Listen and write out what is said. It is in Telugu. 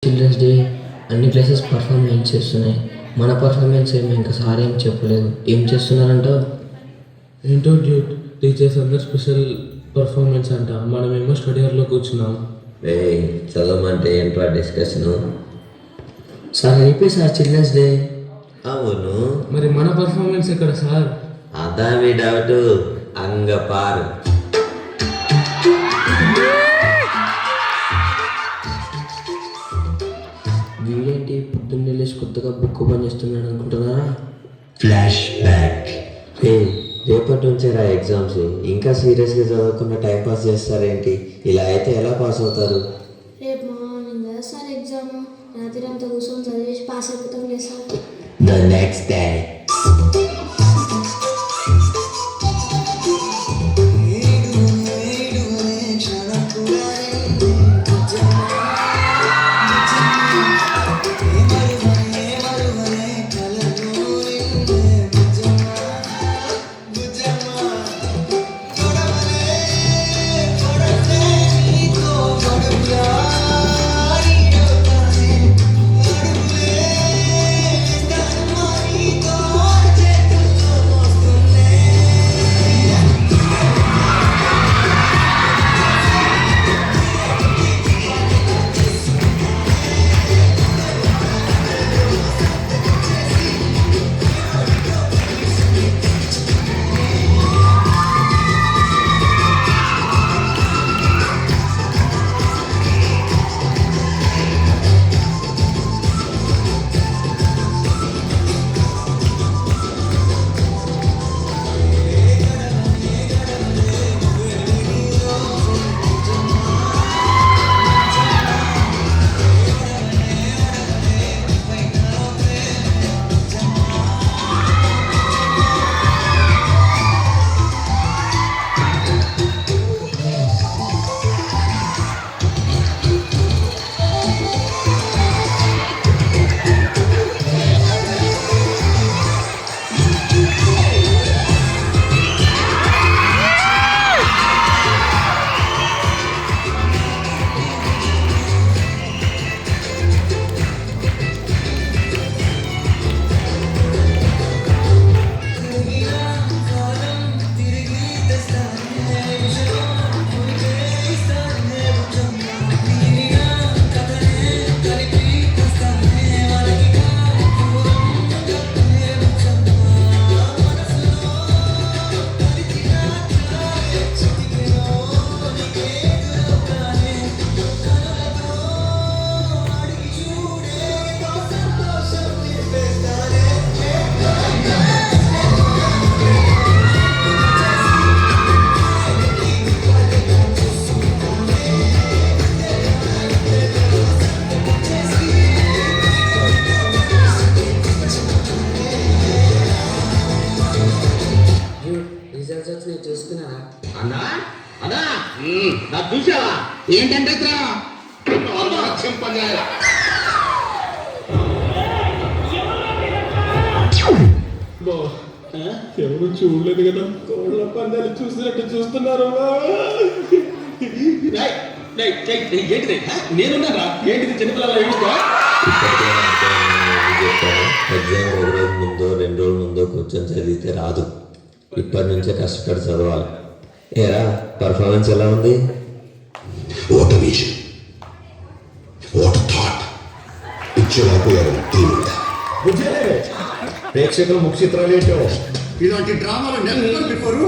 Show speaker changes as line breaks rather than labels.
చిల్డ్రన్స్ డే అన్ని ప్లేసెస్ పర్ఫార్మెన్స్ చేస్తున్నాయి. మన పర్ఫార్మెన్స్ ఏమి ఇంకా సార్ ఏం చెప్పలేదు. ఏం చేస్తున్నారంటావు?
ఏంటో డ్యూట్, టీచర్స్ అందరు స్పెషల్ పర్ఫార్మెన్స్ అంట, మనమేమో స్టడీ అవర్లో కూర్చున్నాం.
చదవమంటే ఏంట్రా డిస్కషను?
సార్ అయిపోయి సార్ చిల్డ్రన్స్ డే.
అవును,
మరి మన పర్ఫార్మెన్స్ ఎక్కడ సార్?
అదా మీ డౌట్. అంగపారు
వీడేంటి పొద్దున్నే లేచి కొత్తగా బుక్ ఓపెన్ చేస్తున్నాడు అనుకుంటున్నారా?
Flash back. రేపటి నుంచే రా ఎగ్జామ్స్. ఇంకా సీరియస్గా చదవకుండా టైం పాస్ చేస్తారేంటి? ఇలా అయితే ఎలా పాస్ అవుతారు?
రేపు మార్నింగ్ కదా సార్ ఎగ్జామ్. రాత్రి అంతా కూర్చొని చదివేసి పాస్ అయిపోతాం లేదు సార్.
ద నెక్స్ట్ డే
చూసుకున్నారా?
అన్నా అన్నా నాకు చూసావా? ఏంటంటే
ఎవరు చూడలేదు కదా, కోళ్ళ పందాలు చూసినట్టు చూస్తున్నారు.
ఏంటిది? నేనున్నారా? ఏంటిది చిన్నపిల్లల ఏమిటో?
ఎగ్జామ్ ఒక రోజు ముందో 2 రోజుల ముందో కూర్చొని చదివితే రాదు. ఇప్పటి నుంచే కష్టపడి చదవాలి. ఏరా, పర్ఫార్మెన్స్ ఎలా ఉంది?
What vision, what thought, picture అయిపోయారు.
ప్రేక్షకులు ముఖ చిత్రాలు ఏంటో
ఇలాంటి డ్రామాలు నెవర్ బిఫోర్.